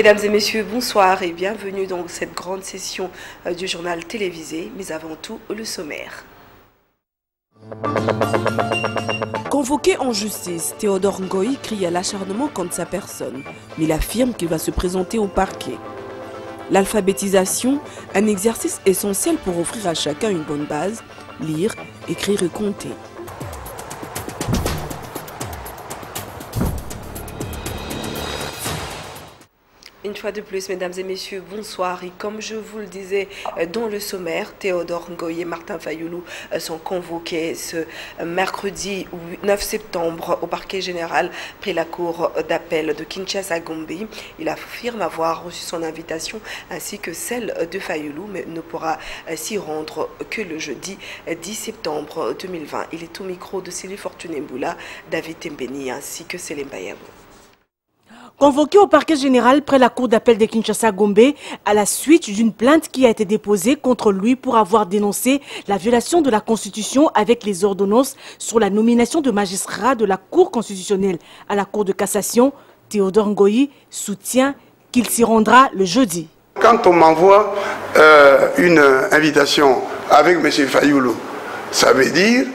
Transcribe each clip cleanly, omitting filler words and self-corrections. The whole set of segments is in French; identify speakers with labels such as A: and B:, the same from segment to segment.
A: Mesdames et messieurs, bonsoir et bienvenue dans cette grande session du journal télévisé, mais avant tout le sommaire. Convoqué en justice, Théodore Ngoï crie à l'acharnement contre sa personne, mais il affirme qu'il va se présenter au parquet. L'alphabétisation, un exercice essentiel pour offrir à chacun une bonne base, lire, écrire et compter. Une fois de plus, mesdames et messieurs, bonsoir. Et comme je vous le disais dans le sommaire, Théodore Ngoï et Martin Fayoulou sont convoqués ce mercredi 9 septembre au parquet général près la cour d'appel de Kinshasa-Gombe. Il affirme avoir reçu son invitation ainsi que celle de Fayoulou, mais ne pourra s'y rendre que le jeudi 10 septembre 2020. Il est au micro de Sylvie Fortuné-Mboula, David Tembeni ainsi que Céline Bayabou.
B: Convoqué au parquet général près la cour d'appel de Kinshasa-Gombe à la suite d'une plainte qui a été déposée contre lui pour avoir dénoncé la violation de la Constitution avec les ordonnances sur la nomination de magistrats de la Cour constitutionnelle à la Cour de cassation, Théodore Ngoï soutient qu'il s'y rendra le jeudi.
C: Quand on m'envoie une invitation avec M. Fayoulou, ça veut dire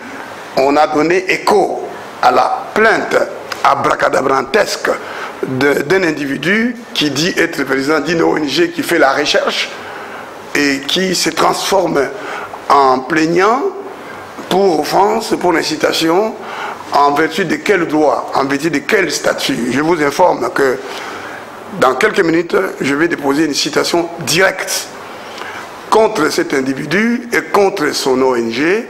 C: on a donné écho à la plainte abracadabrantesque d'un individu qui dit être le président d'une ONG qui fait la recherche et qui se transforme en plaignant pour offense, pour incitation, en vertu de quel droit, en vertu de quel statut. Je vous informe que dans quelques minutes, je vais déposer une citation directe contre cet individu et contre son ONG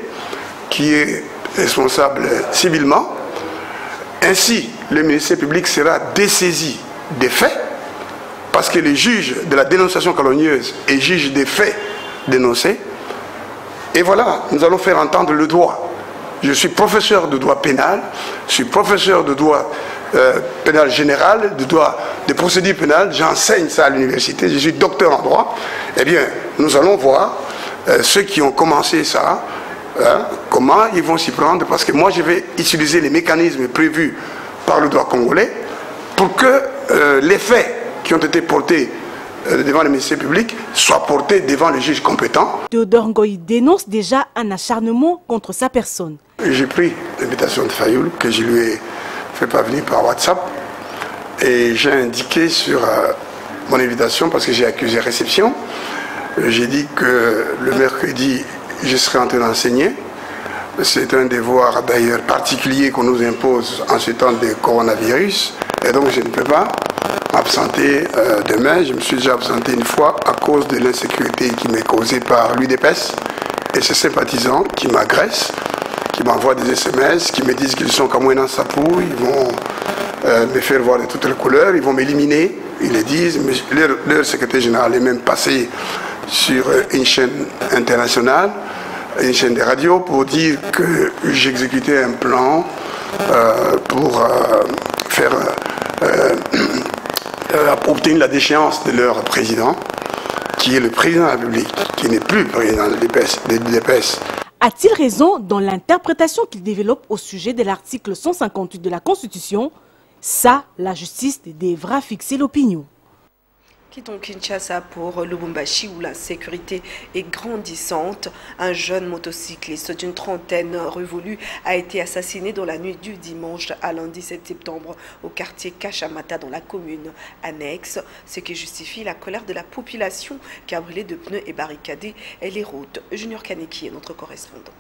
C: qui est responsable civilement. Ainsi, le ministère public sera dessaisi des faits, parce que les juges de la dénonciation calomnieuse est juge des faits dénoncés. Et voilà, nous allons faire entendre le droit. Je suis professeur de droit pénal, je suis professeur de droit pénal général, de droit de procédure pénale, j'enseigne ça à l'université, je suis docteur en droit. Eh bien, nous allons voir ceux qui ont commencé ça, comment ils vont s'y prendre, parce que moi je vais utiliser les mécanismes prévus par le droit congolais pour que les faits qui ont été portés devant le ministère public soient portés devant le juge compétent.
B: Théodore Ngoï dénonce déjà un acharnement contre sa personne.
C: J'ai pris l'invitation de Fayoulou que je lui ai fait parvenir par WhatsApp et j'ai indiqué sur mon invitation, parce que j'ai accusé réception, j'ai dit que le mercredi je serai en train d'enseigner. C'est un devoir d'ailleurs particulier qu'on nous impose en ce temps de coronavirus. Et donc je ne peux pas m'absenter demain. Je me suis déjà absenté une fois à cause de l'insécurité qui m'est causée par l'UDPS et ses sympathisants qui m'agressent, qui m'envoient des SMS, qui me disent qu'ils sont comme un sapou, ils vont me faire voir de toutes les couleurs, ils vont m'éliminer, ils le disent. Leur secrétaire général est même passé sur une chaîne internationale, une chaîne de radio, pour dire que j'exécutais un plan pour obtenir la déchéance de leur président, qui est le président de la République, qui n'est plus président de l'UDPS.
B: A-t-il raison dans l'interprétation qu'il développe au sujet de l'article 158 de la Constitution? Ça, la justice devra fixer l'opinion.
A: Quittons Kinshasa pour Lubumbashi où la sécurité est grandissante. Un jeune motocycliste d'une trentaine révolue a été assassiné dans la nuit du dimanche à lundi 7 septembre au quartier Kashamata dans la commune annexe, ce qui justifie la colère de la population qui a brûlé de pneus et barricadé les routes. Junior Kaneki est notre correspondant.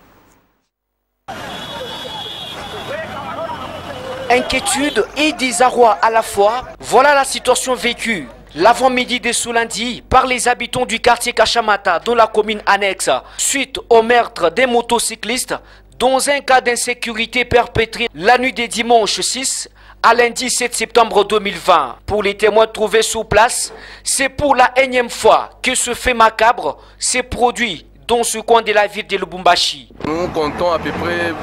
D: Inquiétude et désarroi à la fois, voilà la situation vécue l'avant-midi de ce lundi par les habitants du quartier Kashamata dans la commune annexe suite au meurtre des motocyclistes dans un cas d'insécurité perpétré la nuit des dimanche 6 à lundi 7 septembre 2020. Pour les témoins trouvés sur place, c'est pour la énième fois que ce fait macabre s'est produit dans ce coin de la ville de Lubumbashi.
E: Nous comptons à peu près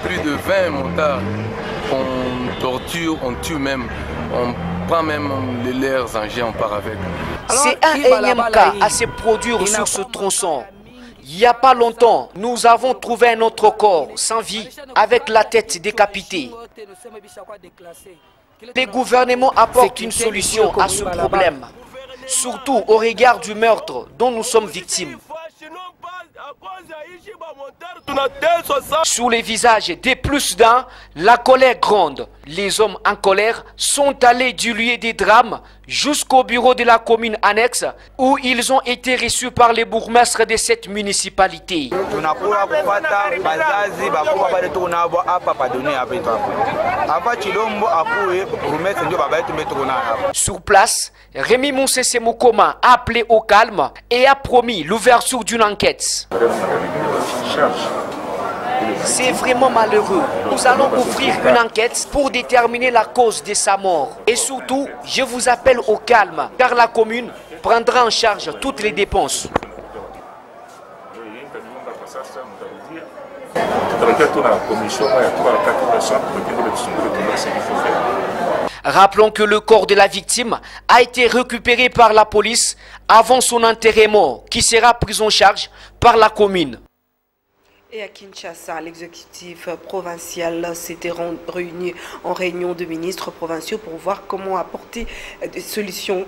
E: plus de 20 motards qu'on torture, on tue même, on prend même leurs engins, on part avec.
D: C'est un énième cas à se produire sur ce tronçon. Il n'y a pas longtemps, nous avons trouvé un autre corps sans vie avec la tête décapitée. Les gouvernements apportent une solution à ce problème, surtout au regard du meurtre dont nous sommes victimes. Sur les visages des plus d'un, la colère gronde. Les hommes en colère sont allés du lieu des drames jusqu'au bureau de la commune annexe où ils ont été reçus par les bourgmestres de cette municipalité. Sur place, Rémi Moussese Moukoma a appelé au calme et a promis l'ouverture d'une enquête. C'est vraiment malheureux. Nous allons ouvrir une enquête pour déterminer la cause de sa mort. Et surtout, je vous appelle au calme, car la commune prendra en charge toutes les dépenses. Rappelons que le corps de la victime a été récupéré par la police avant son enterrement, qui sera pris en charge par la commune.
A: Et à Kinshasa, l'exécutif provincial s'était réuni en réunion de ministres provinciaux pour voir comment apporter des solutions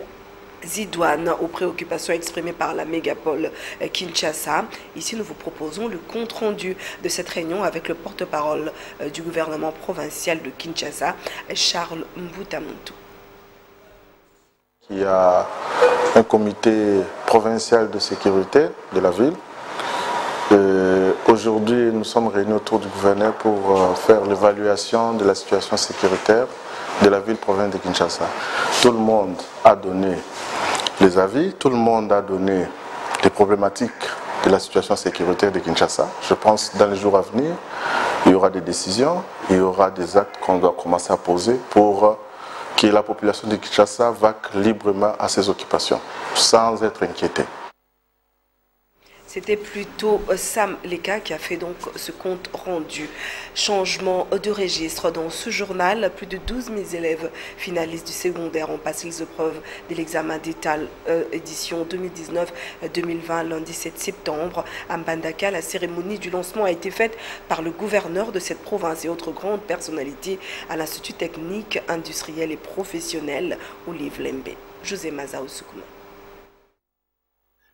A: idoines aux préoccupations exprimées par la mégapole Kinshasa. Ici, nous vous proposons le compte-rendu de cette réunion avec le porte-parole du gouvernement provincial de Kinshasa, Charles Mbutamuntu.
F: Il y a un comité provincial de sécurité de la ville. Aujourd'hui, nous sommes réunis autour du gouverneur pour faire l'évaluation de la situation sécuritaire de la ville-province de Kinshasa. Tout le monde a donné les avis, tout le monde a donné les problématiques de la situation sécuritaire de Kinshasa. Je pense que dans les jours à venir, il y aura des décisions, il y aura des actes qu'on doit commencer à poser pour que la population de Kinshasa vaque librement à ses occupations, sans être inquiétée.
A: C'était plutôt Sam Leka qui a fait donc ce compte rendu. Changement de registre dans ce journal. Plus de 12 000 élèves finalistes du secondaire ont passé les épreuves de l'examen d'État édition 2019-2020 lundi 7 septembre. À Mbandaka, la cérémonie du lancement a été faite par le gouverneur de cette province et autres grandes personnalités à l'Institut technique, industriel et professionnel Olive Lembe. José Mazao Soukouma.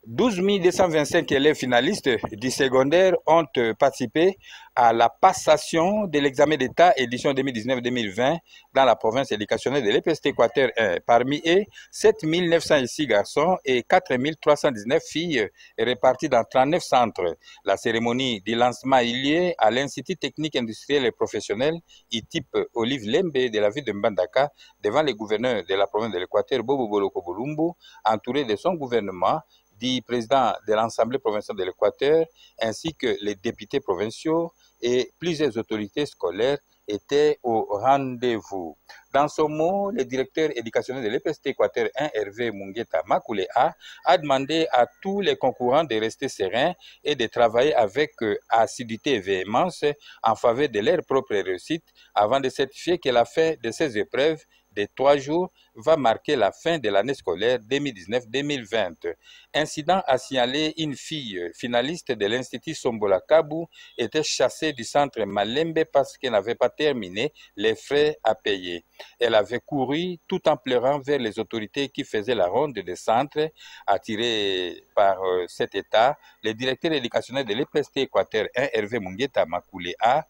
G: 12 225 élèves finalistes du secondaire ont participé à la passation de l'examen d'État édition 2019-2020 dans la province éducationnelle de l'EPST Équateur 1. Parmi eux, 7 906 garçons et 4 319 filles répartis dans 39 centres. La cérémonie du lancement a eu lieu à l'Institut technique industriel et professionnel ITIP Olive Lembe de la ville de Mbandaka devant le gouverneur de la province de l'Équateur Bobo Boloko Bolumbu, entouré de son gouvernement, du président de l'Assemblée provinciale de l'Équateur, ainsi que les députés provinciaux et plusieurs autorités scolaires étaient au rendez-vous. Dans son mot, le directeur éducationnel de l'EPST Équateur 1, Hervé Mungueta Makoulea, a demandé à tous les concurrents de rester sereins et de travailler avec assiduité et véhémence en faveur de leur propre réussite avant de certifier que la fin de ces épreuves de 3 jours va marquer la fin de l'année scolaire 2019-2020. Incident a signalé une fille finaliste de l'Institut Sombola Kabou était chassée du centre Malembe parce qu'elle n'avait pas terminé les frais à payer. Elle avait couru tout en pleurant vers les autorités qui faisaient la ronde des centres. Attiré par cet état, le directeur éducationnel de l'EPST Équateur 1, Hervé Mungueta Makoulea,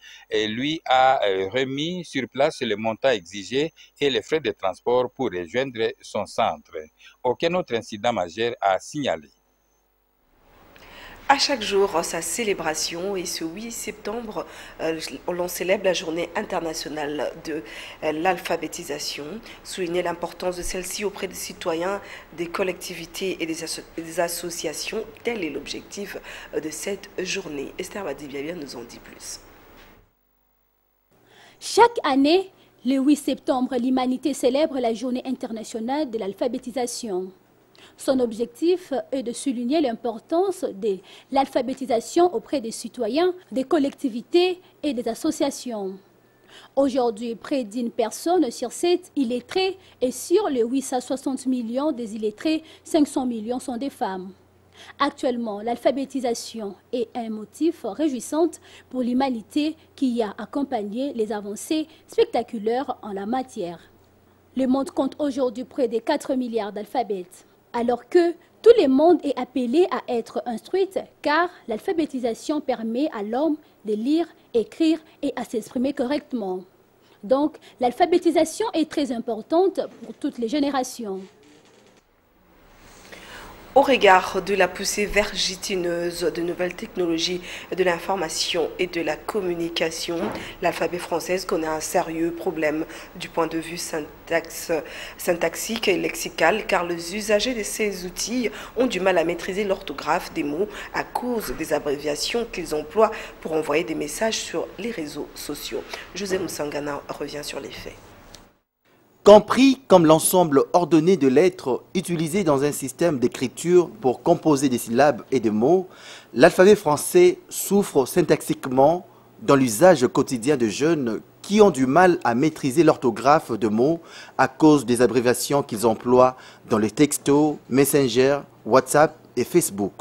G: lui a remis sur place le montant exigé et les frais de transport pour rejoindre son centre. Aucun autre incident majeur à signaler.
A: À chaque jour, sa célébration, et ce 8 septembre, l'on célèbre la journée internationale de l'alphabétisation. Souligner l'importance de celle-ci auprès des citoyens, des collectivités et des associations, tel est l'objectif de cette journée. Esther Badibiabia nous en dit plus.
H: Chaque année, le 8 septembre, l'humanité célèbre la journée internationale de l'alphabétisation. Son objectif est de souligner l'importance de l'alphabétisation auprès des citoyens, des collectivités et des associations. Aujourd'hui, près d'une personne sur 7 illettrés et sur les 860 millions des illettrés, 500 millions sont des femmes. Actuellement, l'alphabétisation est un motif réjouissant pour l'humanité qui a accompagné les avancées spectaculaires en la matière. Le monde compte aujourd'hui près de 4 milliards d'alphabets. Alors que tout le monde est appelé à être instruit car l'alphabétisation permet à l'homme de lire, écrire et à s'exprimer correctement. Donc, l'alphabétisation est très importante pour toutes les générations.
A: Au regard de la poussée vertigineuse de nouvelles technologies de l'information et de la communication, l'alphabet français connaît un sérieux problème du point de vue syntaxique et lexical, car les usagers de ces outils ont du mal à maîtriser l'orthographe des mots à cause des abréviations qu'ils emploient pour envoyer des messages sur les réseaux sociaux. José Moussangana revient sur les faits.
I: Compris comme l'ensemble ordonné de lettres utilisées dans un système d'écriture pour composer des syllabes et des mots, l'alphabet français souffre syntaxiquement dans l'usage quotidien de jeunes qui ont du mal à maîtriser l'orthographe de mots à cause des abréviations qu'ils emploient dans les textos, Messenger, WhatsApp et Facebook.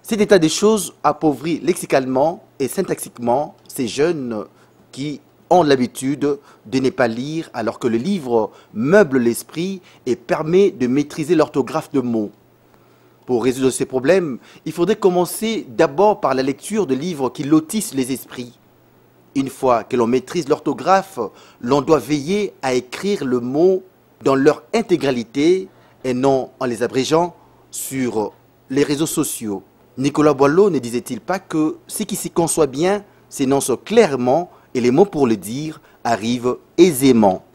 I: Cet état des choses appauvrit lexicalement et syntaxiquement ces jeunes qui ont l'habitude de ne pas lire alors que le livre meuble l'esprit et permet de maîtriser l'orthographe de mots. Pour résoudre ces problèmes, il faudrait commencer d'abord par la lecture de livres qui lotissent les esprits. Une fois que l'on maîtrise l'orthographe, l'on doit veiller à écrire le mot dans leur intégralité et non en les abrégeant sur les réseaux sociaux. Nicolas Boileau ne disait-il pas que ce qui s'y conçoit bien s'énonce clairement et les mots pour le dire arrivent aisément.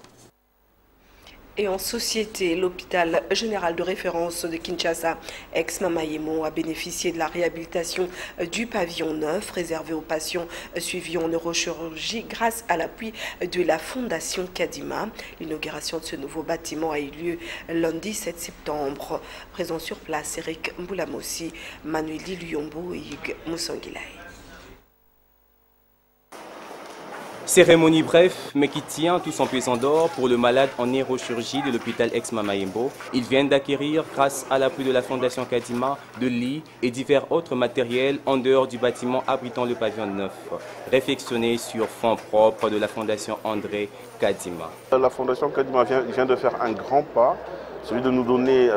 A: Et en société, l'hôpital général de référence de Kinshasa, ex-Mamayemo, a bénéficié de la réhabilitation du pavillon 9 réservé aux patients suivis en neurochirurgie grâce à l'appui de la Fondation Kadima. L'inauguration de ce nouveau bâtiment a eu lieu lundi 7 septembre. Présent sur place, Eric Mboulamossi, Manuel Luyombo et Hugues Moussangilay.
J: Cérémonie bref, mais qui tient tout son pesant d'or pour le malade en neurochirurgie de l'hôpital ex-Mamayembo. Ils viennent d'acquérir, grâce à l'appui de la Fondation Kadima, de lits et divers autres matériels en dehors du bâtiment abritant le pavillon 9, réfectionné sur fonds propres de la Fondation André Kadima.
F: La Fondation Kadima vient de faire un grand pas, celui de nous donner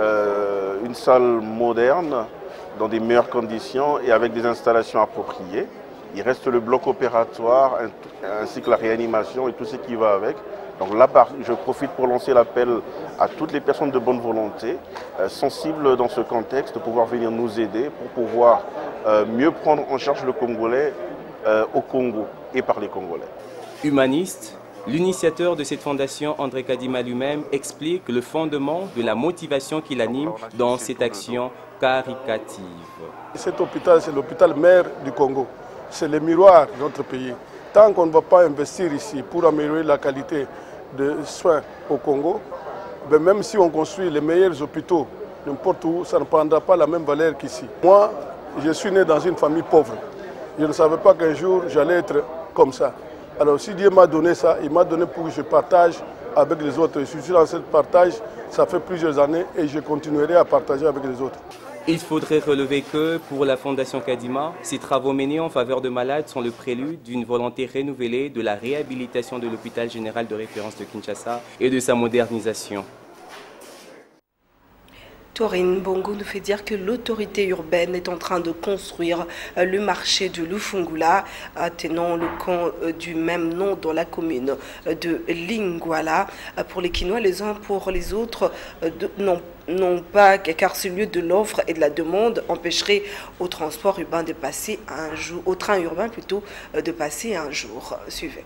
F: une salle moderne, dans des meilleures conditions et avec des installations appropriées. Il reste le bloc opératoire ainsi que la réanimation et tout ce qui va avec. Donc là, je profite pour lancer l'appel à toutes les personnes de bonne volonté, sensibles dans ce contexte, de pouvoir venir nous aider pour pouvoir mieux prendre en charge le Congolais au Congo et par les Congolais.
J: Humaniste, l'initiateur de cette fondation, André Kadima lui-même, explique le fondement de la motivation qui l'anime dans cette action caritative.
K: Cet hôpital, c'est l'hôpital mère du Congo. C'est le miroir de notre pays. Tant qu'on ne va pas investir ici pour améliorer la qualité de soins au Congo, ben même si on construit les meilleurs hôpitaux, n'importe où, ça ne prendra pas la même valeur qu'ici. Moi, je suis né dans une famille pauvre. Je ne savais pas qu'un jour j'allais être comme ça. Alors si Dieu m'a donné ça, il m'a donné pour que je partage avec les autres. Je suis dans ce partage, ça fait plusieurs années et je continuerai à partager avec les autres.
J: Il faudrait relever que, pour la Fondation Kadima, ces travaux menés en faveur de malades sont le prélude d'une volonté renouvelée de la réhabilitation de l'hôpital général de référence de Kinshasa et de sa modernisation.
A: Taurine Bongo nous fait dire que l'autorité urbaine est en train de construire le marché de Lufungula, tenant le camp du même nom dans la commune de Lingwala. Pour les Kinois, les uns pour les autres, non pas, car ce lieu de l'offre et de la demande empêcherait au transport urbain de passer un jour, au train urbain plutôt, de passer un jour. Suivez.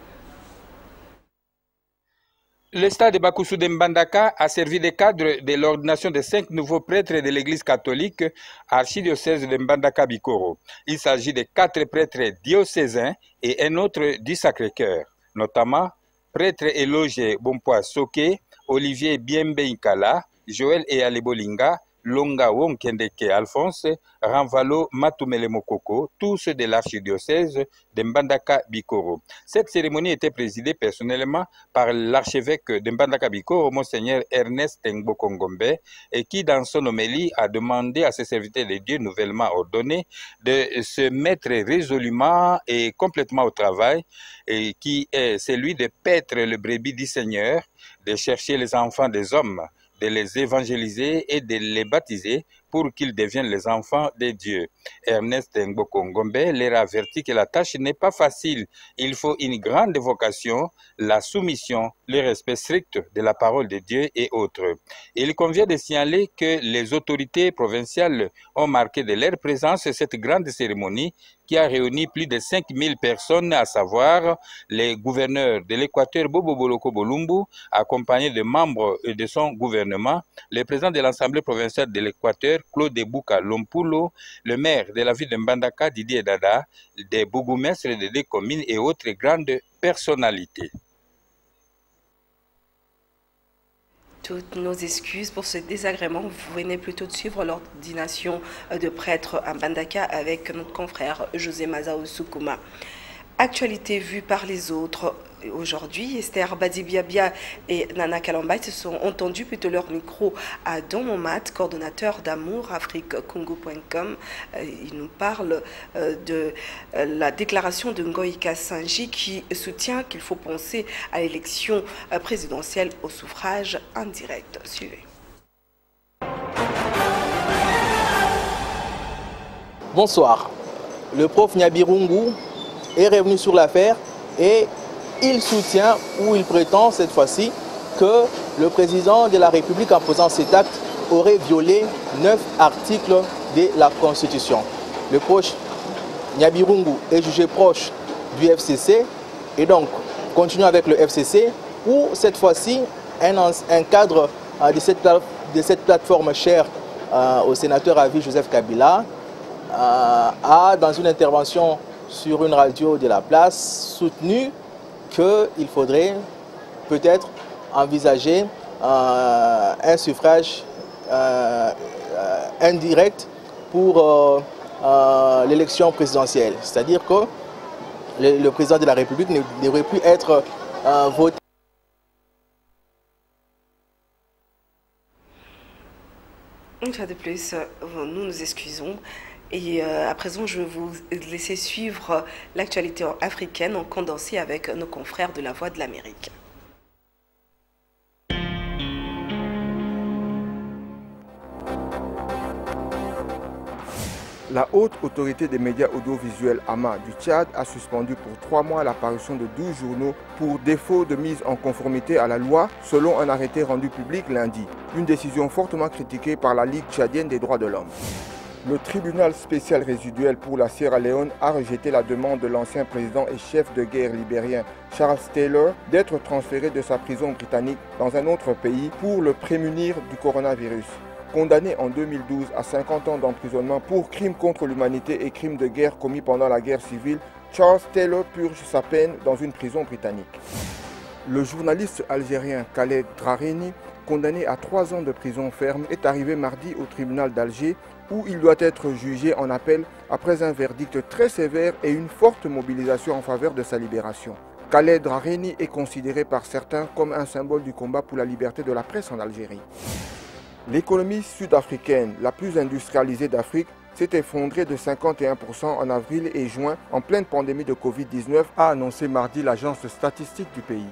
G: Le stade de Bakoussou de Mbandaka a servi de cadre de l'ordination de 5 nouveaux prêtres de l'église catholique archidiocèse de Mbandaka-Bikoro. Il s'agit de 4 prêtres diocésains et un autre du Sacré-Cœur, notamment prêtre Eloge Bompoa Soke, Olivier Biembe Inkala, Joël Eyalebolinga, Longa Wonkendeke Alphonse, Ranvalo Matumele Mokoko, tous de l'archidiocèse de Mbandaka Bikoro. Cette cérémonie était présidée personnellement par l'archevêque de Mbandaka Bikoro, Monseigneur Ernest Ngbo-Kongombe, et qui, dans son homélie, a demandé à ses serviteurs de Dieu nouvellement ordonnés de se mettre résolument et complètement au travail, et qui est celui de paître le brebis du Seigneur, de chercher les enfants des hommes, de les évangéliser et de les baptiser pour qu'ils deviennent les enfants de Dieu. Ernest Ngbo-Kongombe leur avertit que la tâche n'est pas facile. Il faut une grande vocation, la soumission, le respect strict de la parole de Dieu et autres. Il convient de signaler que les autorités provinciales ont marqué de leur présence cette grande cérémonie qui a réuni plus de 5000 personnes, à savoir les gouverneurs de l'Équateur Bobo Boloko Bolumbu, accompagnés de membres de son gouvernement, le président de l'Assemblée provinciale de l'Équateur, Claude Bouka Lompulo, le maire de la ville de Mbandaka, Didier Dada, des bourgmestres de deux communes et autres grandes personnalités.
A: Toutes nos excuses pour ce désagrément. Vous venez plutôt de suivre l'ordination de prêtre à Mbandaka avec notre confrère José Mazao Soukouma. Actualité vue par les autres. Aujourd'hui, Esther Badibiabia et Nana Kalambay se sont entendus plutôt leur micro à Don Momat, coordonnateur d'Amour AfriqueCongo.com. Il nous parle de la déclaration de Ngoïka Sanji qui soutient qu'il faut penser à l'élection présidentielle au suffrage indirect. Suivez.
L: Bonsoir. Le prof Nyabirungu est revenu sur l'affaire et il soutient, ou il prétend cette fois-ci, que le président de la République, en posant cet acte, aurait violé 9 articles de la Constitution. Le proche Nyabirungu est jugé proche du FCC et donc continue avec le FCC, où cette fois-ci, un cadre de cette plateforme chère au sénateur à vie Joseph Kabila a, dans une intervention sur une radio de la place, soutenu qu'il faudrait peut-être envisager un suffrage indirect pour l'élection présidentielle. C'est-à-dire que le président de la République ne devrait plus être voté.
A: Une fois de plus, nous nous excusons. Et à présent, je vais vous laisser suivre l'actualité africaine en condensé avec nos confrères de la Voix de l'Amérique.
M: La haute autorité des médias audiovisuels AMA du Tchad a suspendu pour 3 mois l'apparition de 12 journaux pour défaut de mise en conformité à la loi selon un arrêté rendu public lundi. Une décision fortement critiquée par la Ligue tchadienne des droits de l'homme. Le tribunal spécial résiduel pour la Sierra Leone a rejeté la demande de l'ancien président et chef de guerre libérien Charles Taylor d'être transféré de sa prison britannique dans un autre pays pour le prémunir du coronavirus. Condamné en 2012 à 50 ans d'emprisonnement pour crimes contre l'humanité et crimes de guerre commis pendant la guerre civile, Charles Taylor purge sa peine dans une prison britannique. Le journaliste algérien Khaled Drareni, condamné à 3 ans de prison ferme, est arrivé mardi au tribunal d'Alger où il doit être jugé en appel après un verdict très sévère et une forte mobilisation en faveur de sa libération. Khaled Drareni est considéré par certains comme un symbole du combat pour la liberté de la presse en Algérie. L'économie sud-africaine, la plus industrialisée d'Afrique, s'est effondrée de 51% en avril et juin en pleine pandémie de Covid-19, a annoncé mardi l'agence statistique du pays.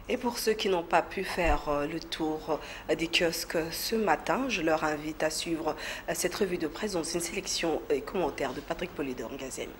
A: Et pour ceux qui n'ont pas pu faire le tour des kiosques ce matin, je leur invite à suivre cette revue de presse dans une sélection et commentaires de Patrick Polidor Ngazem.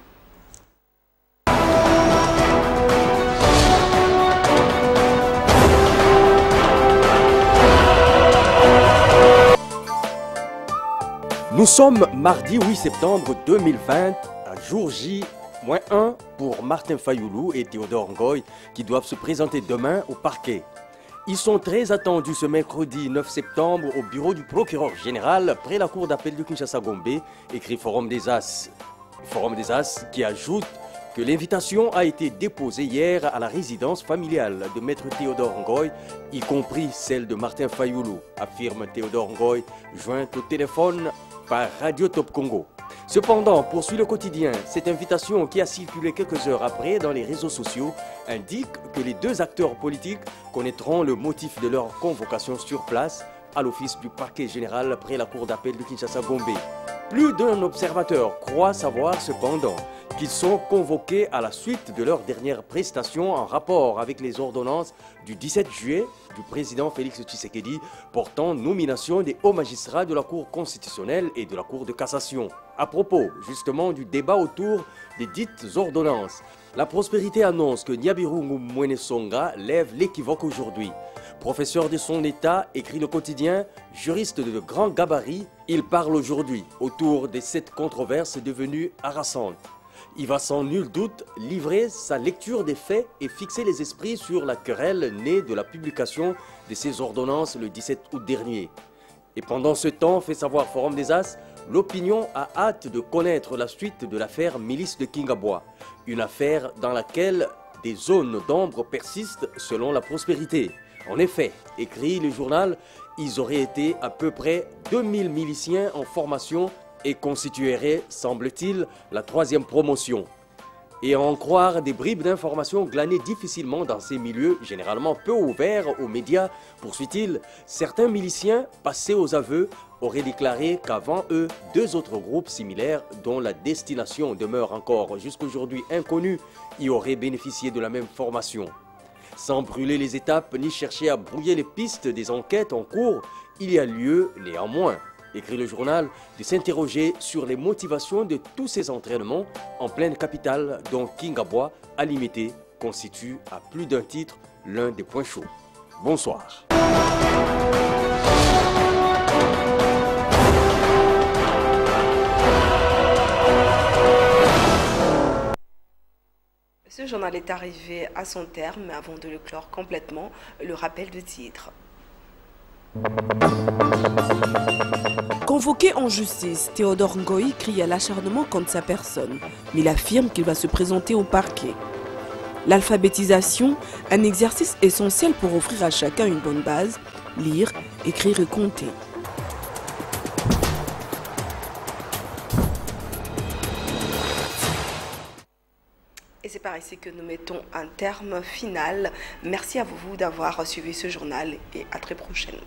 N: Nous sommes mardi 8 septembre 2020, à jour J-1 pour Martin Fayoulou et Théodore Ngoy qui doivent se présenter demain au parquet. Ils sont très attendus ce mercredi 9 septembre au bureau du procureur général près la cour d'appel de Kinshasa-Gombe, écrit Forum des As. Forum des As qui ajoute que l'invitation a été déposée hier à la résidence familiale de Maître Théodore Ngoy, y compris celle de Martin Fayoulou, affirme Théodore Ngoy, joint au téléphone par Radio Top Congo. Cependant, poursuit le quotidien, cette invitation qui a circulé quelques heures après dans les réseaux sociaux indique que les deux acteurs politiques connaîtront le motif de leur convocation sur place à l'office du parquet général après la cour d'appel de Kinshasa-Gombe. Plus d'un observateur croit savoir cependant qu'ils sont convoqués à la suite de leur dernière prestation en rapport avec les ordonnances du 17 juillet du président Félix Tshisekedi portant nomination des hauts magistrats de la Cour constitutionnelle et de la Cour de cassation. À propos justement du débat autour des dites ordonnances, la Prospérité annonce que Nyabirungu Mwenesonga lève l'équivoque aujourd'hui. Professeur de son état, écrit le quotidien, juriste de grand gabarit, il parle aujourd'hui autour de cette controverse devenue harassante. Il va sans nul doute livrer sa lecture des faits et fixer les esprits sur la querelle née de la publication de ces ordonnances le 17 août dernier. Et pendant ce temps, fait savoir Forum des As, l'opinion a hâte de connaître la suite de l'affaire Milice de Kingabwa, une affaire dans laquelle des zones d'ombre persistent selon la Prospérité. En effet, écrit le journal, ils auraient été à peu près 2000 miliciens en formation et constitueraient, semble-t-il, la troisième promotion. Et à en croire des bribes d'informations glanées difficilement dans ces milieux, généralement peu ouverts aux médias, poursuit-il, certains miliciens, passés aux aveux, auraient déclaré qu'avant eux, deux autres groupes similaires, dont la destination demeure encore jusqu'aujourd'hui inconnue, y auraient bénéficié de la même formation. Sans brûler les étapes ni chercher à brouiller les pistes des enquêtes en cours, il y a lieu, néanmoins, écrit le journal, de s'interroger sur les motivations de tous ces entraînements en pleine capitale dont Kingabwa, à limiter, constitue à plus d'un titre l'un des points chauds. Bonsoir.
A: Ce journal est arrivé à son terme, mais avant de le clore complètement, le rappel de titre.
B: Convoqué en justice, Théodore Ngoy crie à l'acharnement contre sa personne, mais il affirme qu'il va se présenter au parquet. L'alphabétisation, un exercice essentiel pour offrir à chacun une bonne base, lire, écrire et compter.
A: Et c'est par ici que nous mettons un terme final. Merci à vous d'avoir suivi ce journal et à très prochainement.